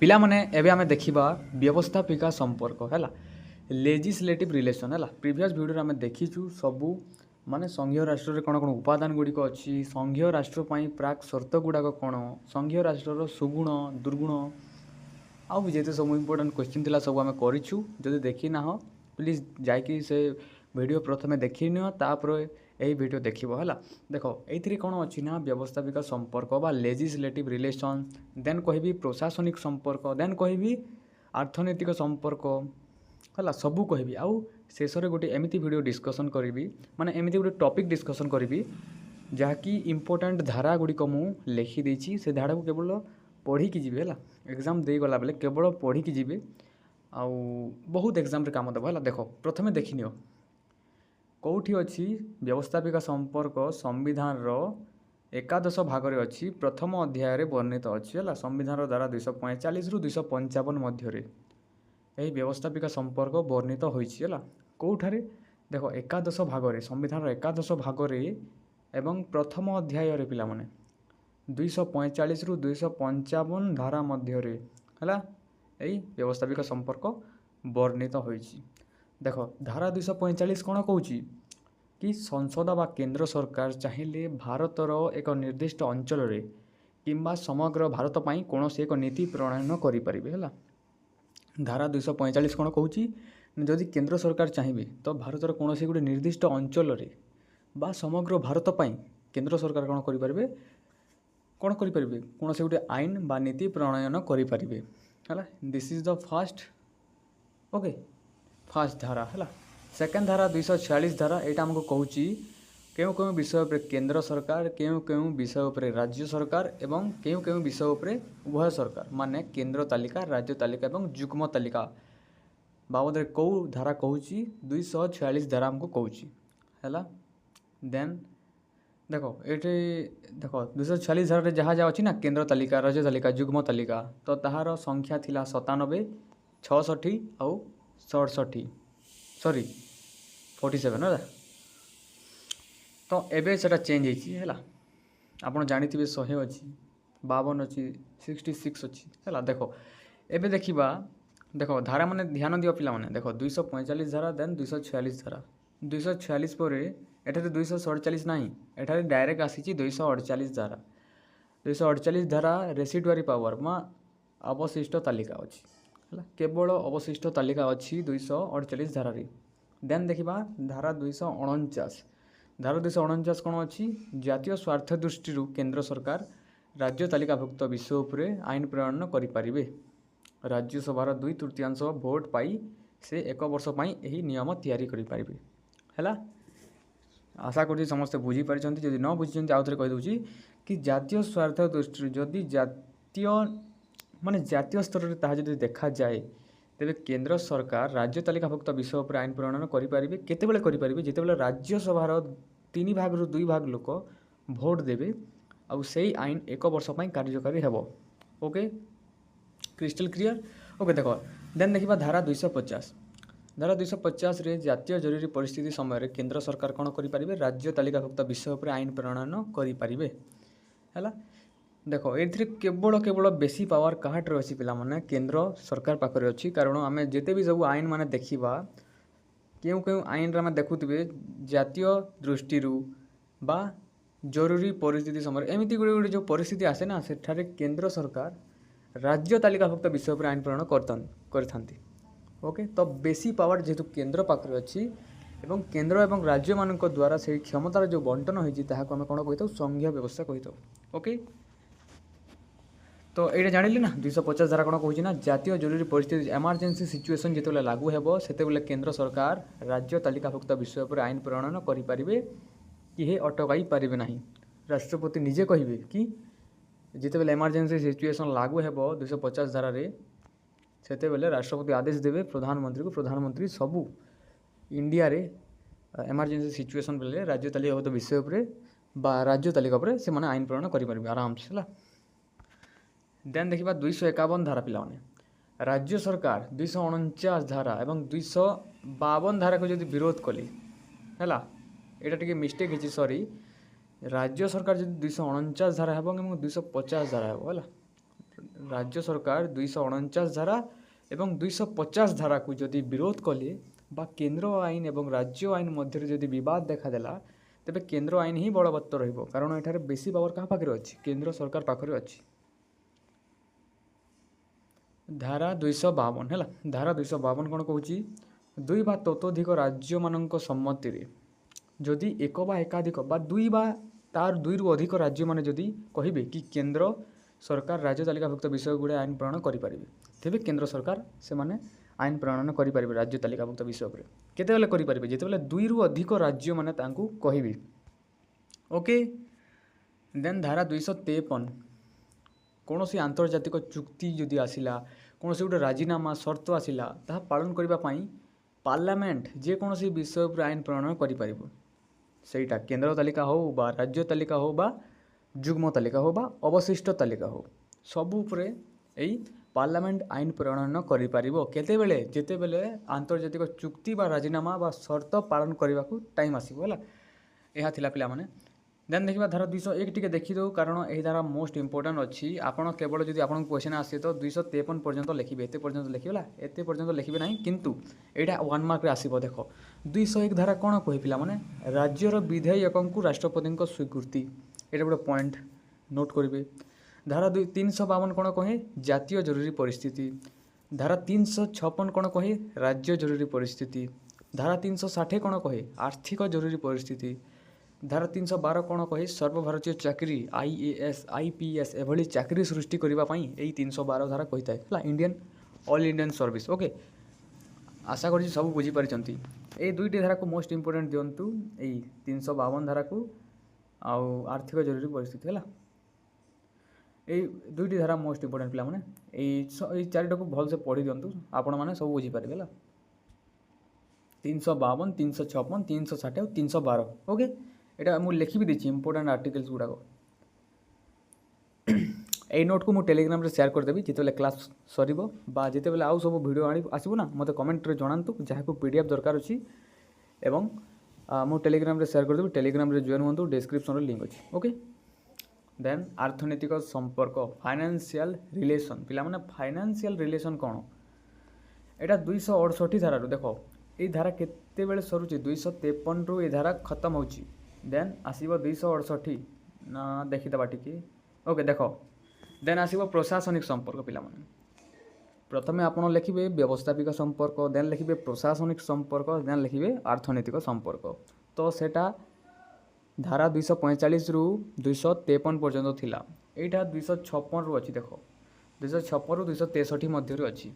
पिला माने एबे आमे देखिबा व्यवस्थापिका संपर्क हैला लेजिस्लेटिव रिलेशन हैला प्रीवियस वीडियो आमे देखिछु सबु माने संघीय राष्ट्र रे कोन कोन उपादान गुडी को अछि संघीय राष्ट्र पई प्राक शर्त गुडा को कोन संघीय राष्ट्र रो सुगुण दुर्गुण आ जेते सब इंपोर्टेंट क्वेश्चन थिला सब आमे करिछु जदि देखि ना हो प्लीज जाय कि से वीडियो प्रथमे देखि नियो तापर एही वीडियो देखिबो हला देखो एथिरे कोन अछि ना व्यवस्थापिका संपर्क बा लेजिस्लेटिव रिलेशन देन कहबी प्रशासनिक संपर्क देन कहबी अर्थनैतिक संपर्क हला सबू कहबी आउ शेषरे गोटे एमिति वीडियो डिस्कशन करबी माने एमिति गोटे टॉपिक डिस्कशन करबी जहाँकि इंपोर्टेंट धारा गुडी को मु लिखि देछि से धारा को केवल पढ़ी कि जिवे हला एग्जाम दे गला बेले केवल पढ़ी कि जिवे आउ बहुत एग्जाम रे काम देबो हला देखो प्रथमे देखिनियो कौटी अच्छी व्यवस्थापिका संपर्क संविधान रो एकादश भागरे अच्छी प्रथम अध्याय वर्णित अच्छी है संविधान द्वारा 245 रु 255 मध्य यही व्यवस्थापिका संपर्क वर्णित होइछि है कौठारे देखो एकादश भागरे संविधान एकादश भागरे एवं प्रथम अध्याय रे पिला माने 245 रु 255 धारा मध्य है यही व्यवस्थापिका संपर्क वर्णित होइछि देखो धारा 245 कौन कौच कि संसद बा केंद्र सरकार चाहिए भारतर एक निर्दिष्ट अंचल रे किंबा समग्र भारत पाई कौन से एक नीति प्रणयन करें है धारा 245 कौन कौच जदि केंद्र सरकार चाहिए तो भारतर कौन से गोटे निर्दिष्ट अंचल रे बा समग्र भारत पाई केंद्र सरकार कौन करें कौन करें कौन से गोटे आईन बा नीति प्रणयन करें है this is the first okay first धारा है सेकेंड धारा 246 धारा यहाँ आमको कहूँ क्यों क्यों विषय पर केंद्र सरकार क्यों क्यों विषय पर राज्य सरकार एवं क्यों क्यों विषय पर उभय सरकार माने केंद्र तालिका राज्य तालिका एवं युग्म तालिका बाबद कौ धारा कहूँ 246 धारा आमको कहूँ है देन देखो ये देखो 246 धारा जहाँ जहाँ अच्छी ना केंद्र तालिका राज्य तालिका युग्म तालिका तो ताहार संख्या थिला 97 66 आउ 67 सॉरी 47 है तो एबे सेटा चेंज है आपन जानी थे 100 अच्छी 52 अच्छी 66 अच्छी है देखो एबे देखिबा देखो धारा माने ध्यान दियो पिला माने देखो 245 धारा देन 246 धारा 246 पर एठारे 247 नहीं एठारे डायरेक्ट आसी 248 धारा 248 धारा रेसिडुआरी पावर मा अवशिष्ट तालिका अच्छी है केवल अवशिष्ट तालिका अच्छी 248 धारा रे देन देखिबा धारा 249 धारा 249 कौन अच्छी जातीय स्वार्थ दृष्टि केंद्र सरकार राज्य तालिकाभुक्त विषय उपरे आईन प्रणयन करें राज्यसभार 2/3 भोट पाई से एक वर्ष पाई यही नियम तैयारी करें है आशा कर समस्ते बुझीपारी जदि न बुझी आउ थे कहीदे कि जातीय स्वार्थ दृष्टि जदि जातीय माने जातीय स्तर में ताहा जदि देखा जाए तेरे केंद्र सरकार राज्य तालिकाभुक्त विषय पर आईन प्रणयन करें केतेबेले करें जितेबाला राज्यसभार 3 भाग रु 2 भाग लोक भोट देवे आउ से आईन एक वर्ष पाई कार्यकारी हेबो ओके क्रिस्टल क्लियर ओके देखो देन देखिबा धारा 250 धारा 250 रे जातीय जरूरी परिस्थिति समय केंद्र सरकार कौन करें राज्य तालिकाभुक्त विषय पर आईन प्रणयन करें है देखो ये केवल केवल बेसी पावर काहाटर अच्छी पिला माने केंद्र सरकार पाखरे अच्छी कारण आम जिते भी सब आईन माने देखिबा क्यों क्यों आईन रे देखुवे जातीय दृष्टि बा जरूरी परिस्थिति समय एमती गोटे गोटे जो परिस्थिति आसे ना सेठारे केंद्र सरकार राज्य तालिकाभुक्त विषय पर आईन प्रणयन करथांती ओके तो बेसी पावर जेहेतु केंद्र पाखरे अच्छी एवं केंद्र एवं राज्य मानक द्वारा से क्षमतार जो बंटन होती है आम कौन कही संघीय व्यवस्था कही ओके तो ये जानिले ना 250 धारा कौन कहूँ ना जातीय जरूरी परिस्थिति एमरजेंसी सिचुएसन जिते लागू हेबो सेते केंद्र सरकार राज्य तालिकाभुक्त विषय पर आईन प्रणयन करें कि हे अटकाई पारिबे नहीं राष्ट्रपति निजे कहिबे कि जिते एमरजेंसी सिचुएसन लागू हेबो 250 धारा रे सेते बेले राष्ट्रपति आदेश देवे प्रधानमंत्री को प्रधानमंत्री सबू इंडिया रे एमरजेंसी सिचुएसन बेले राज्य तालिकाभुक्त विषय पर बा राज्य तालिका पर से माने आईन प्रणयन करें आराम से है देन देखिबा 251 धारा पिला माने राज्य सरकार 249 धारा एवं 252 धारा को जदि विरोध कली है यहाँ टे मिस्टेक है सॉरी राज्य सरकार जब 249 धारा है 250 धारा है राज्य सरकार 249 धारा एवं 250 धारा को जदि विरोध कले बा केंद्र आईन एवं राज्य आईन मध्य जदि बद देखादेला तेबे केंद्र आईन ही बलवत्तर रहिबो कारण एठारे बेसी पावर कहाँ पाखरे अछि केंद्र सरकार पाखरे अछि। धारा 252 है धारा 252 कौन कहूँ दुई बा ततोधिक राज्य मानक सम्मति रे जदि एक बा एकाधिक बा दुई बा तार दुई रु अधिक राज्य माने जदि कहिबे कि केंद्र सरकार राज्य तालिकाभुक्त विषय गुड़े आईन प्रणयन करेंगे तेज केंद्र सरकार से माने आईन प्रणयन करेंगे राज्य तालिकाभुक्त विषय पर केतेबेले करेंगे जितेबाला दुई रु अधिक राज्य माने तांकु कहिबे। ओके देन धारा 253 कौन सी आंतर्जातिक चुक्ति जदि आसिला कौन गोटे राजीनामा शर्त आसिला ताहा पालन करने पार्लियामेंट जेकोसी विषय पर आईन प्रणयन करें सेटा केंद्र तालिका हो बा राज्य तालिका हो बा जुग्म तालिका हो बा अवशिष्ट तालिका हो सबू उपरे एई पार्लियामेंट आईन प्रणयन करिपारिबो केतेबेले जेतेबेले आंतर्जातिक चुक्ति बा राजीनामा बा शर्त पालन करने को टाइम आसीबो होला। यह थिला पिला माने देन देखिबा धारा 201 टिके देखि दो कारण यही धारा मोस्ट इंपोर्टेंट अच्छी आपण केवल जदि आपन क्वेश्चन आसे तो 253 पर्यंत लिखिबे एते पर्यंत लिखिबेला एते पर्यंत लिखिबे नहीं किंतु एटा 1 मार्क रे आसीबो। देखो 201 धारा कौन कहि पिला माने राज्यर विधेयकों को राष्ट्रपति को स्वीकृति एटा गोटे पॉइंट नोट करिवे। धारा 352 कौन कहे जातीय जरूरी परिस्थिति। धारा 356 कौन कहे राज्य जरूरी परिस्थिति। धारा 360 कौन कहे आर्थिक जरूरी परिस्थिति। धारा 312 कौन कहे सर्वभारतीय चाकरी IAS IPS एभली चाकरी सृष्टि करने यही 312 धारा कही था Indian all Indian service. Okay आशा करी सब बुझीपारी ये दुईटी धारा को मोस्ट इंपोर्टेंट दिंतु यही 352 धारा को आउ आर्थिक जरूरी परिस्थिति है यही दुईटी धारा मोस्ट इंपोर्टेंट पिला माने यही चारिटा को भल से पढ़ी दिंतु आपण मैंने सब बुझीपारे है 352 356 360 और 312। ओके एटा मु लिखि भी देछि इंपोर्टेंट आर्टिकल्स गुड़ाक ए नोट को मु टेलीग्राम रे शेयर कर देबी जितेबेले क्लास सरीबो बा जितेबेले आउ सब वीडियो आनी आसीबो ना मते कमेंट रे जणांतु जहाँ को PDF दरकार अछि एवं मु टेलीग्राम रे शेयर कर देबी टेलीग्राम रे जॉइन हुंतु डिस्क्रिप्शन रे लिंक अछि। ओके देन अर्थनैतिक संपर्क फाइनेंशियल रिलेशन पिला माने फाइनेंशियल रिलेशन कोन एटा 268 धारा रो देखो ए धारा केते बेले सरुची 253 रो ए धारा खत्म होची देन आसीबो 268 ना देखिदबा टिके। ओके देखो देन आसीबो प्रशासनिक संपर्क पिला माने प्रथमे आपण लिखिबे व्यवस्थापिक संपर्क देन लिखिबे प्रशासनिक संपर्क देन लिखिबे अर्थनैतिक संपर्क तो सेटा धारा 245 रु 253 पर्यंत थिला एटा 256 रु अछि देखो 256 रु 263 मध्य रु अछि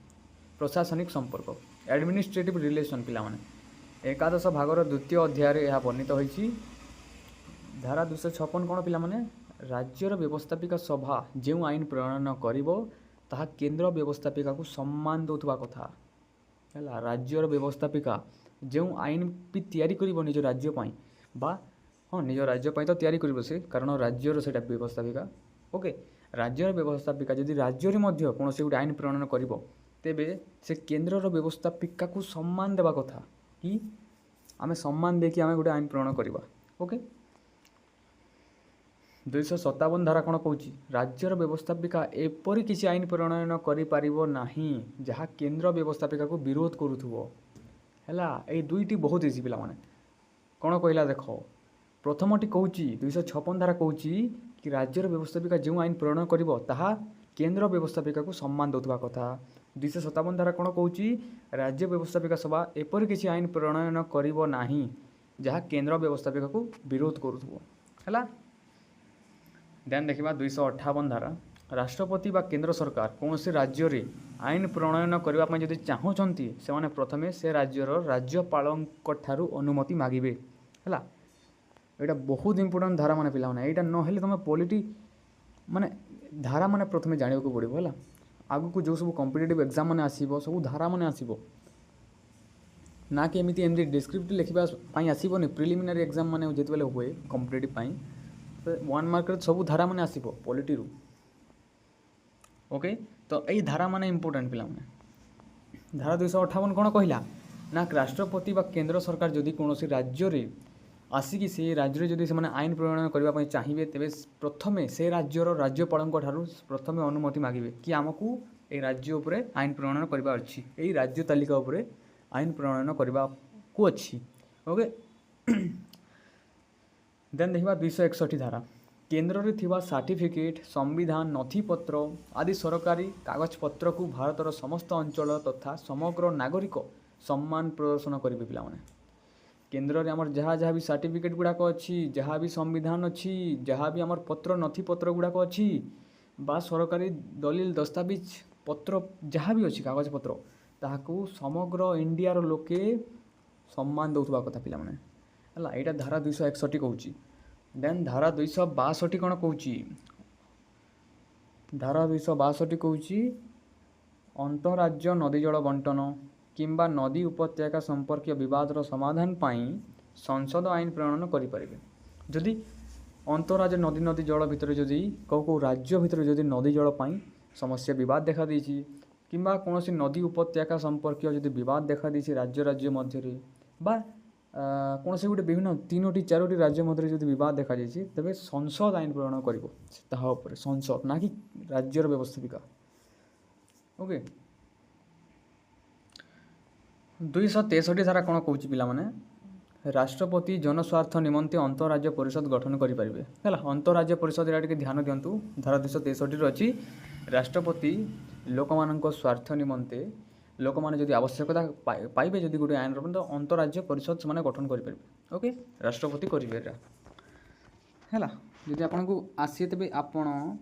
प्रशासनिक संपर्क एडमिनिस्ट्रेटिव रिलेशन पिला माने एकादश भागर द्वितीय अध्याय रे यह वर्णित होईछि। धारा 256 कौन पिला माने राज्यर व्यवस्थापिका सभा जो आईन प्रणयन करिवो ताहा केंद्र व्यवस्थापिका को सम्मान दउथबा कथा हैला राज्यर व्यवस्थापिका जो आईन भी तैयारी करिवो निज राज्य पई बा हाँ निज राज्य पई तो तैयारी करिवो से कारण राज्यर सेटा व्यवस्थापिका। ओके राज्यर व्यवस्थापिका जदि राज्य रे मध्य कोनोसी गुटे आईन प्रणयन करिवो तेबे से केंद्रर व्यवस्थापिका को सम्मान देवा कथा कि आमे सम्मान देखि आमे गुटे आईन प्रणयन करिवा। ओके 257 धारा कौन कहूँ राज्यर व्यवस्थापिका एपरी किसी आईन प्रणयन करि जहाँ केंद्र व्यवस्थापिका को विरोध करुथुबो हैला ए दुईटी बहुत इजी पिला माने कौन कहला देख प्रथमटी कहूँ 256 धारा कहूँ कि राज्यर व्यवस्थापिका जो आईन प्रणयन करिवो ताहा केंद्र व्यवस्थापिका को सम्मान दउथबा कथा। 257 धारा कौन कहूँ राज्य व्यवस्थापिका सभा एपरी किसी आईन प्रणयन करिवो नाही जहाँ केंद्र व्यवस्थापिका को विरोध करुथुबो हैला। देन देखिबा 258 धारा राष्ट्रपति बा केंद्र सरकार कौन से राज्य रे आईन प्रणयन करबा पय जदि चाहउचंती से माने प्रथमे से राज्यर राज्यपालक ठारू अनुमति मागिबे हैला एटा बहुत इंपोर्टेंट धारा माने पिला माने एटा न हेले तमे पॉलिटी माने धारा माने प्रथमे जानिबा को पड़िबो हैला आगु को जो सब कॉम्पिटिटिव एग्जाम माने आसीबो सब धारा माने आसीबो ना कि एमती डिस्क्रिप्टिव लिखिबा पय आसीबो नि प्रिलिमिनरी एग्जाम माने जेतबेले होए कॉम्पिटिटिव पय 1 मार्क सब धारा माने आसीबो पॉलिटी रु। ओके तो यही धारा माने इंपोर्टेंट पिला माने धारा 258 कौन कहला ना राष्ट्रपति बा केंद्र सरकार जदि कौन राज्य रे आसिकी से राज्य जदि से आईन प्रणयन करने चाहिए तेरे प्रथमे से राज्यर राज्यपाल ठारू प्रथमे अनुमति मागे कि आमको ये राज्य उपरे आईन प्रणयन करवा अच्छी यही राज्य तालिका उपरे आईन प्रणयन करने को अच्छी ओके। देन देखा 261 धारा केन्द्र में थिबा सर्टिफिकेट संविधान नथिपत्र आदि सरकारी कागजपत्र को भारतर समस्त अंचल तथा समग्र नागरिक सम्मान प्रदर्शन करेंगे पिलाने केन्द्र में आमर जहाँ जहाँ भी सर्टिफिकेट गुड़ाक अच्छी जहाँ भी संविधान अच्छी जहाँ भी आमर पत्र नथिपत्र गुड़ाक अच्छी बा सरकारी दलिल दस्तावेज पत्र जहाँ भी अच्छी कागज पत्र ताकू समग्र इंडिया लोके सम्मान दौथबा कथा पिला माने हला एटा धारा 261 कहूची। देन धारा 262 कौन कहूची धारा 262 कहूची अंतरराज्य नदी जल बंटन किंबा नदी उपत्यका संपर्क विवादर समाधान पाई संसद आईन प्रणयन करें जदि अंतरराज्य नदी नदी जल भितर जदि कौ राज्य भितर जदि नदी जल पाई समस्या विवाद देखा देछि किंबा कौन सी नदी उपत्यका संपर्क जदि विवाद देखा देछि राज्य राज्य मध्य बा कौन से गोटे विभिन्न 3टी 4टी राज्य मध्य जदि विवाद देखा जाइए तेरे संसद आईन प्रणयन कर संसद ना कि राज्यर व्यवस्थापिका ओके। 263 धारा कौन कौच पे राष्ट्रपति जनस्वार्थ निमंते अंतरराज्य परिषद गठन करेंगे है अंतरराज्य परिषद यहाँ ध्यान दिंतु धारा 263 अच्छी राष्ट्रपति लोक मान स्वार्थ निमंते लोक मैंने जब आवश्यकता पाइबे जदि गोटे आईन तो अंतरराज्य परिषद से गठन करेंगे ओके राष्ट्रपति करेंगे है जदि आपन को आसी तेज आपण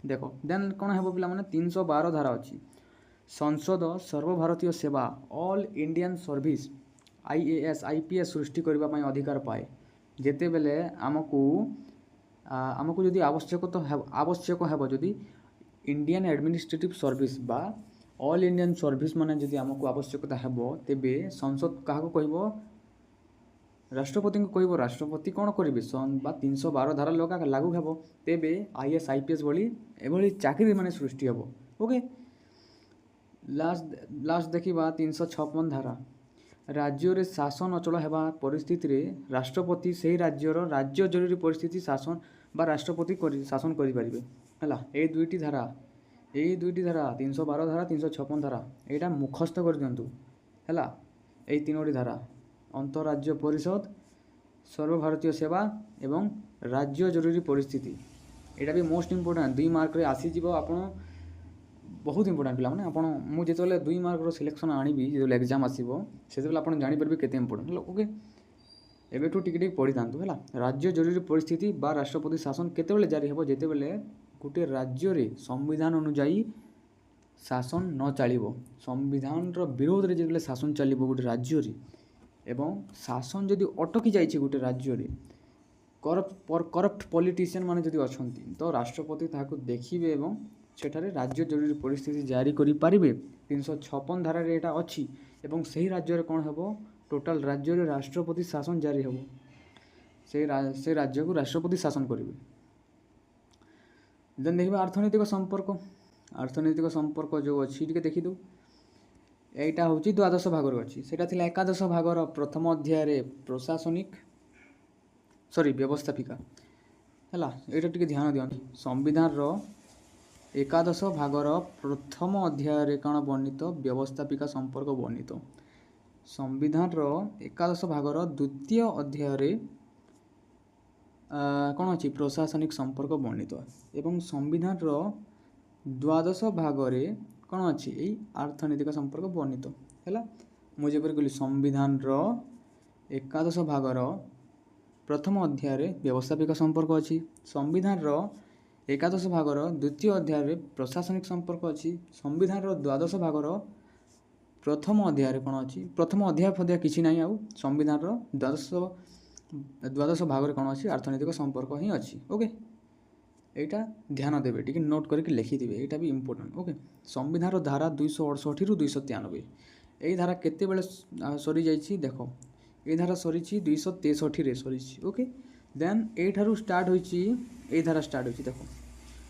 देख देन कौन है पे 312 धारा अच्छी संसद सर्वभारतीय सेवा all Indian service IAS IPS सृष्टि करने अधिकार पाए जिते बेले आमको आमको जदि आवश्यक है जदि इंडियन एडमिनिस्ट्रेटिव सर्विस बा ऑल इंडियन सर्विस माने जदि आमको आवश्यकता है तेबे संसद क्या कह राष्ट्रपति को कह राष्ट्रपति कौन करेंगे 312 धारा लगा लागू हे तेबे IAS IPS एभली चाकरी माने सृष्टि हे ओके। लास्ट देखा 356 धारा राज्य रे शासन अचल होगा परिस्थिति रे राष्ट्रपति से राज्यर राज्य जरूरी परिस्थिति शासन बा राष्ट्रपति शासन करें है ये दुईटी धारा 312 धारा 356 धारा यहाँ मुखस्त कर दिंतु है यही 3टी धारा अंतरराज्य परिषद सर्वभारतीय सेवा एवं राज्य जरूरी परिस्थिति यहाँ भी मोस्ट इम्पोर्टाट 2 मार्क रे आसीज आप बहुत इंपोर्टाट पिला मैंने आपड़ मुझे 2 मार्क सिलेक्शन आनी जो एग्जाम आसो से आप जापर के इम्पोर्टाट ओके एवं टिके पढ़ी था है राज्य जरूरी परिस्थिति बा राष्ट्रपति शासन केते जारी हे जिते बेले गोटे राज्य रे संविधान अनुजाई शासन न चलो संविधान विरोध रे जो शासन चलो गोटे राज्य रे एवं शासन जदि अटकी जाइए गोटे राज्य रे करप्ट पॉलिटिशियन माने जदि अछंती तो राष्ट्रपति ताको देखिबे एवं सेठारे राज्य जरूरी परिस्थिति जारी करि पारिबे 356 धारा रे एटा अछि एवं सही राज्य रे कोन हेबो टोटल राज्य रे राष्ट्रपति शासन जारी हेबो से राज्य को राष्ट्रपति शासन करेंगे। देन देखा अर्थनैतिक संपर्क जो अच्छी देखी दो यहाँ हूँ द्वादश भागर अच्छी से एकादश भागर प्रथम अध्याय प्रशासनिक व्यवस्थापिका है यहाँ टे ध्यान दिखाँ संविधान रो एकादश भागर प्रथम अध्याय कौन वर्णित व्यवस्थापिका संपर्क वर्णित संविधान रो एकादश भागर द्वितीय अध्याय कौन अच्छी प्रशासनिक संपर्क वर्णित एवं संविधान रो द्वादश भागरे कौन अच्छी यही अर्थनैतिक संपर्क वर्णित है मुझे कहली संविधान रो एकादश भागर प्रथम अध्याय व्यवस्थापिक संपर्क अच्छी संविधान रो एकादश भागर द्वितीय अध्याय प्रशासनिक संपर्क अच्छी संविधान रो द्वादश भागर प्रथम अध्याय कौन अच्छी प्रथम अध्याय फध्याय किसी ना आउ संविधान रो द्वादश भाग कौन अच्छी अर्थनैतिक संपर्क ही अच्छी ओके यहाँ ध्यान देवे टी नोट करके लिखिदे यहाँ भी इम्पोर्टाट ओके। संविधान रो धारा 268 रु 293 यही धारा केते बेले सरी जाइए देख ये धारा सरी 263 रे सरी ओके। देन यू स्टार्ट होई धारा स्टार्ट होती देख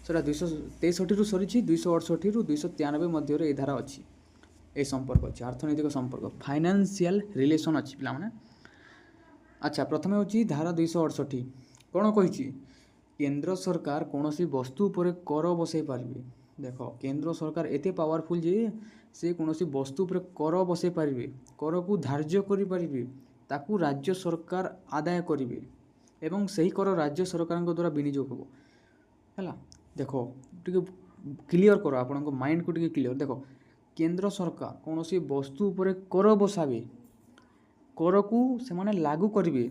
सर 263 रु सरी 268 रु 293 मध्य ये धारा अच्छी ये संपर्क अच्छी अर्थनैतिक संपर्क फाइनेंशियल रिलेशन अच्छी पिला माने अच्छा प्रथमे होची धारा 268 कौन कही केंद्र सरकार कौन सी वस्तु पर कर बसई पारे देख केंद्र सरकार एते पावरफुल जे से कौन सी वस्तु पर कर बसई पारे कर को धार्य करें ताकू राज्य सरकार आदाय करेंगे एवं सही कर राज्य सरकार द्वारा विनियोग हो है देख टे क्लीयर कर आपण माइंड को टे क्लीयर देख केंद्र सरकार कौन सी वस्तु पर कर बसावे कर को से माने लागू करेंगे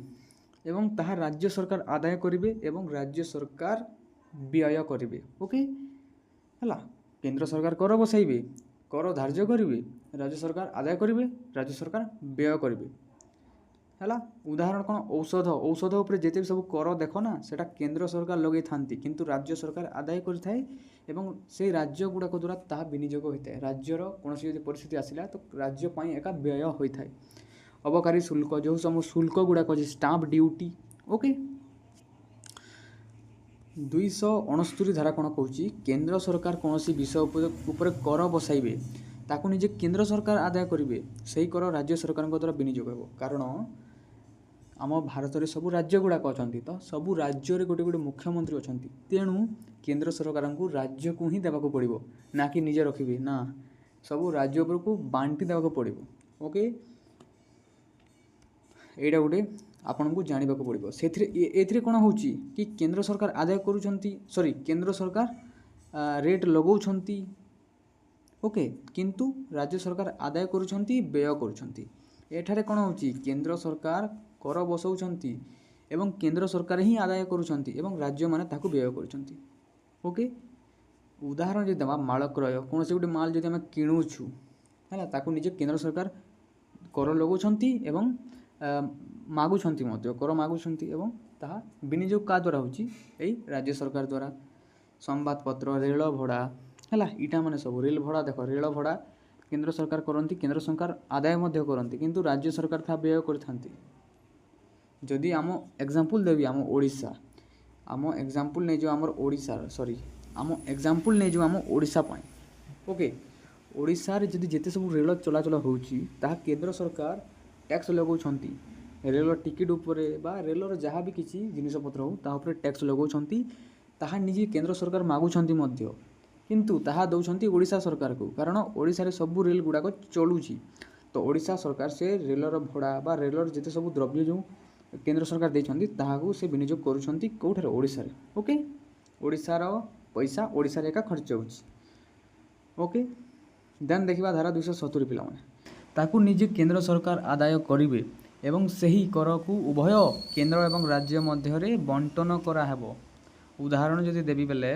एवं ताहा राज्य सरकार आदाय करेंगे एवं राज्य सरकार व्यय करेंगे ओके है केंद्र सरकार कर बसाइबे कर धार्य करेंगे राज्य सरकार आदाय करेंगे राज्य सरकार व्यय करेंगे है उदाहरण कौन औषध औषध उपर जिते सब कर देख ना सेटा केंद्र सरकार लगे था किंतु राज्य सरकार आदाय करें एवं से राज्य गुड़ाक द्वारा ताहा विनियोग होता है राज्यर कौन सी परिस्थिति आसला तो राज्य एका व्यय होता है अबकारी शुल्क जो सब शुल्क गुड़ाक अच्छे स्टाम्प ड्यूटी ओके 269 धारा कौन कहूँ केंद्र सरकार कौन सी विषय उपर कर बसाइबे ताकू निजे केंद्र सरकार आदाय करेंगे सही कर राज्य सरकार द्वारा विनियोग हो कारण आम भारत में सबू राज्य गुड़ाक अच्छा तो सबू राज्य गोटे गोटे मुख्यमंत्री अच्छा तेणु केंद्र सरकार को राज्य को ही देवाक पड़ो ना कि निजे रखिए ना सबू राज्य को बांटी देवाक पड़ो ओके एटा गोटे आपन को जानवा पड़ो से कौन हो कि केंद्र सरकार आदाय करुँच सॉरी केंद्र सरकार रेट लगाउछंती ओके किंतु राज्य सरकार आदाय करुँच व्यय करुँच एठारे कौन हो केंद्र सरकार कर बसाउछंती एवं केंद्र सरकार ही आदाय करुँच एवं राज्य माने ताकू व्यय करुँच ओके उदाहरण जो देवा माल क्रय कौन से गोटे माल जब आम किणुछु है ताकू निजे केंद्र सरकार कर लगाउछंती एवं मागुछंती मध्य कर मागुछंती एवं ताहा विनियोग का द्वारा होची एई राज्य सरकार द्वारा संवादपत्र रेल भड़ा है इटा माने सब रेल भड़ा देख रेल भड़ा केंद्र सरकार करती केंद्र सरकार आदाय मध्य करती किंतु राज्य सरकार था व्यय करथांती जदि आम एग्जांपल देवी आम ओडिशा आम एग्जांपल नहीं जो आमर ओडिशा सॉरी आम एग्जांपल नहीं जो आम ओडिशा पाए ओके ओडिशा रे जदि जेते सब रेल चलाचल होची ताहा केंद्र सरकार टैक्स लगाउछंती रेल टिकेट उपरे बा रेलर जहाँ भी किसी जिनपतर हो ता उपरे टैक्स लगाउछंती ताहा निजे केंद्र सरकार मागुछंती मध्य किंतु ताहा दौछंती ओडिशा सरकार को कारण ओडिशा रे सब रेल गुड़ाक चलुची तो ओडिशा सरकार से रेलर भड़ा बा रेलर जिते सब द्रव्य जो केंद्र सरकार देछंती ताहाकू से विनियोग करुछंती कोठारे ओडिशा रे ओके ओडिशा रो पैसा ओडिशा रे का खर्च होची ओके देन देखिबा धारा 270 पिला माने ताकू निजे केंद्र सरकार आदाय करिवे एवं सही कर को उभय केंद्र एवं राज्य मध्य बंटन कराहेब उदाहरण जदि देवी बेले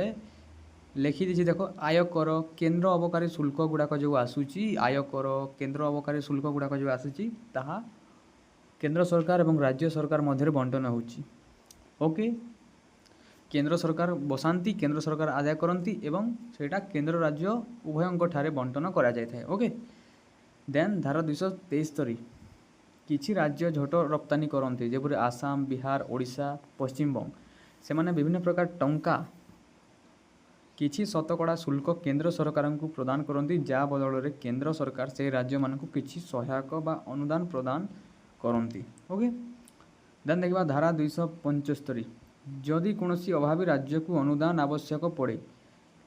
लिखि दी देख आयकर केंद्र अबकारी शुल्क गुड़ाक जो आसूची आयकर केंद्र अबकारी शुल्क गुड़ाक जो आसूची ताहा केंद्र सरकार एवं राज्य सरकार मध्य बंटन होची ओके केंद्र सरकार बसाती केंद्र सरकार आदाय करती एवं सेटा केंद्र राज्य उभयंक ठारे बंटन करा जाय थाए ओके देन धारा 273 किछि राज्य झोट रप्तानी करते जेपरि आसाम बिहार ओडिशा पश्चिमबंग से माने विभिन्न प्रकार टंका किछि शतकड़ा शुल्क केंद्र सरकार को प्रदान करती जा बदल में केंद्र सरकार से राज्य मान को किछि सहायक बा अनुदान प्रदान करती ओके देन देखा धारा 275 जदि कौनसी अभावी राज्य को अनुदान आवश्यक पड़े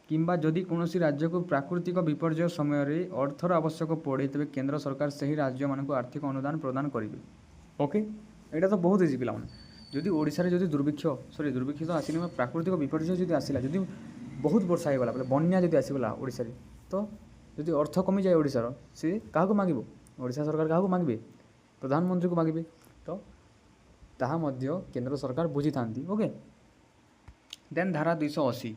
किंबा जदि कौनसी राज्य को प्राकृतिक विपर्यय समय रे अर्थर आवश्यक पड़े तेज केंद्र सरकार से ही राज्य मान आर्थिक अनुदान प्रदान करेंगे ओके यहाँ तो बहुत इजी पाने जदि ओडिशा जदि दुर्भिक्ष सॉरी दुर्भिक्ष तो आसनी प्राकृतिक विपर्यय जदि आसला जदि बहुत वर्षा होगा बोले बन्या जदि आसगला ओडिशा तो जदि अर्थ कमी जाए ओडिशार सी क्या मांगब ओडिशा सरकार क्या मांगे प्रधानमंत्री को मांगे तो ताहा मध्य केंद्र सरकार बुझी था ओके देन धारा 280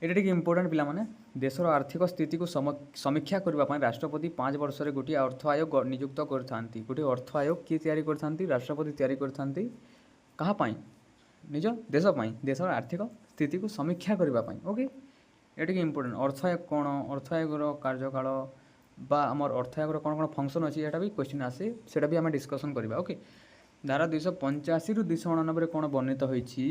ये इंपोर्टेंट पिला माने देशर आर्थिक स्थिति को समीक्षा करने राष्ट्रपति 5 वर्ष रे गोटे अर्थ आयोग नियुक्त करथांती गोटे अर्थ आयोग किए तैयारी करथांती राष्ट्रपति तैयारी करथांती कहाँ पाई निज देश पाई देशर आर्थिक स्थिति को समीक्षा करने ओके ये इंपोर्टेंट अर्थ आयोग कौन अर्थ आयोगर कार्यकाल बा आमर अर्थ आयोगर कौन कौन फंक्शन अच्छी यहाँ भी क्वेश्चन आसे सेटा भी आम डिस्कसन करवा ओके धारा 285 रु 289 कौन वर्णित होती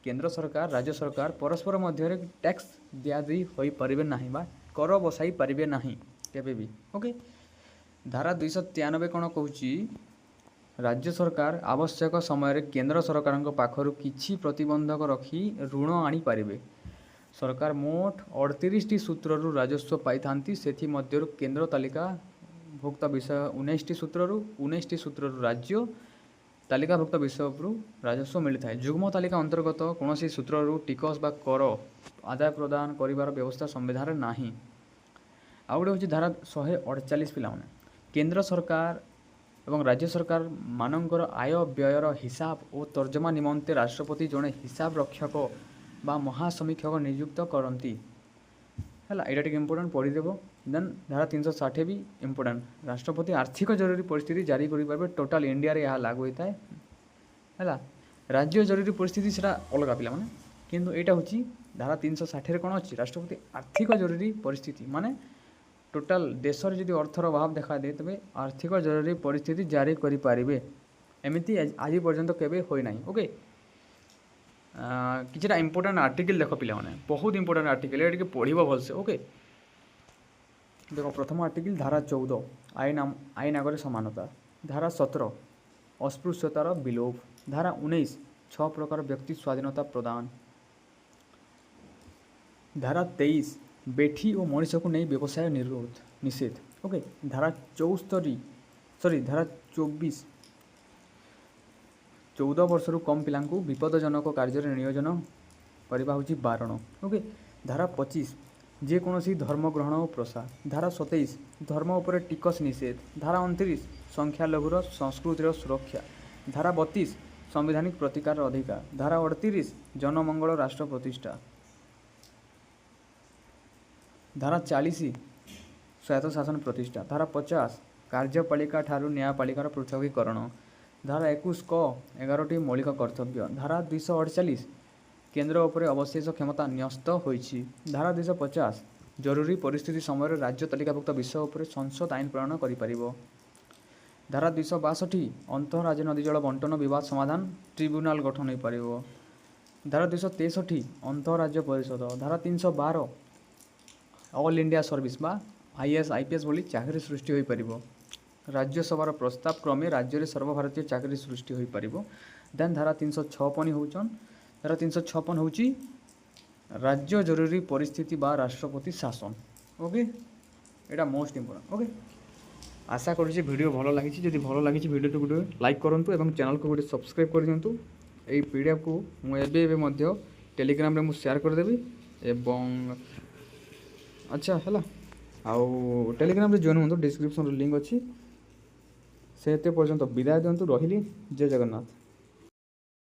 केंद्र सरकार राज्य सरकार परस्पर मध्य टैक्स दिया दी हो पारे ना बा कर बसाई पारे ना केबे भी ओके धारा 293 कौन कहूँ राज्य सरकार आवश्यक समय केंद्र सरकार पाखर किछि प्रतिबंधक रखी ऋण आनी पारिबे। सरकार मोट 38 सूत्रु राजस्व पाई से केंद्र तालिकाभुक्त विषय 19 सूत्रु 19 सूत्रु राज्य तालिकाभुक्त विषय राजस्व मिलता है। जुग्म तालिका अंतर्गत कौन सूत्रु टिकस बा कर आदाय प्रदान करिवार व्यवस्था संविधान नाही। आउ गोटे हूँ धारा 148 पिलाने केंद्र सरकार एवं राज्य सरकार मानकर आय व्ययर हिसाब और तर्जमा निमंते राष्ट्रपति जड़े हिसाब रक्षक बा महासमीक्षक नियुक्त करती है। यहाँ टे इम्पोर्टाट पढ़ीदेव। देन धारा 360 भी इम्पोर्टाट राष्ट्रपति आर्थिक जरूरी परिस्थिति जारी करेंगे टोटाल इंडिया रे यह लागू होता है है। राज्य जरूरी परिस्थिति से अलग पिला माने किंतु यहाँ हूँ धारा 360 कौन अच्छी राष्ट्रपति आर्थिक जरूरी परिस्थिति माने टोटाल देश में जब अर्थर अभाव देखा दे तेज आर्थिक जरूरी परिस्थिति जारी करें एमती आज पर्यंत केवे होना। ओके किसी इम्पोर्टाट आर्टिकल देख पिला माने बहुत इम्पोर्टाट आर्टिकल ये पढ़ भलसे। ओके देख प्रथम आर्टिकल धारा 14 आईन आगे समानता। धारा 17 अस्पृश्यतार विलोप। धारा 19 6 प्रकार व्यक्ति स्वाधीनता प्रदान। धारा 23 बेठी और मनीष को नहीं व्यवसाय निरोध निषेध। ओके धारा 24 14 वर्ष कम पिला विपदजनक कार्य नियोजन करवा हूँ बारण। ओके धारा 25 जेकोसी धर्म ग्रहण और प्रसार। धारा 27 धर्म उपर टिकस निषेध। धारा 29 संख्यालघुर संस्कृतिर सुरक्षा। धारा 32 संवैधानिक प्रतिकार अधिकार। धारा 38 जनमंगल राष्ट्र प्रतिष्ठा। धारा 40 स्वायत्त शासन प्रतिष्ठा। धारा 50 कार्यपालिका ठारू न्यायपालिकार पृथकीकरण। धारा 21 क 11टी मौलिक कर्तव्य। धारा 248 केंद्र उपर अवशेष क्षमता न्यस्त होइछि। धारा 250 जरूरी परिस्थिति समय राज्य तालिकाभुक्त विषय उपर संसद आईन प्रणयन करिपारिबो। धारा 262 अंतरराज्य नदी जल बंटन विवाद समाधान ट्रिब्यूनाल गठन हो पारिबो। धारा 263 अंतरराज्य परिषद। धारा 312 ऑल इंडिया सर्विस बा आईएएस आईपीएस भली चाकरी सृष्टि हो पारिबो। राज्यसभार प्रस्ताव क्रमे राज्य में सर्वभारतीय चाकरी सृष्टि हो पारिबो। देन धारा 356 होउछन। धारा 356 होउची राज्य जरूरी परिस्थिति बा राष्ट्रपति शासन। ओके एटा मोस्ट इम्पोर्टेंट। ओके आशा करुँच वीडियो भल लगी। जदि भल लगी वीडियो गोटे लाइक करूँ और चैनल को गोटे सब्सक्राइब कर दिंतु। यही पीडीएफ को मुझे टेलीग्राम रे शेयर करदेवी एवं अच्छा है आउ टेलीग्राम रे जॉइन हूँ डिस्क्रिप्शन लिंक अच्छी से पर्यंत विदाय दिंतु। रही जय जगन्नाथ।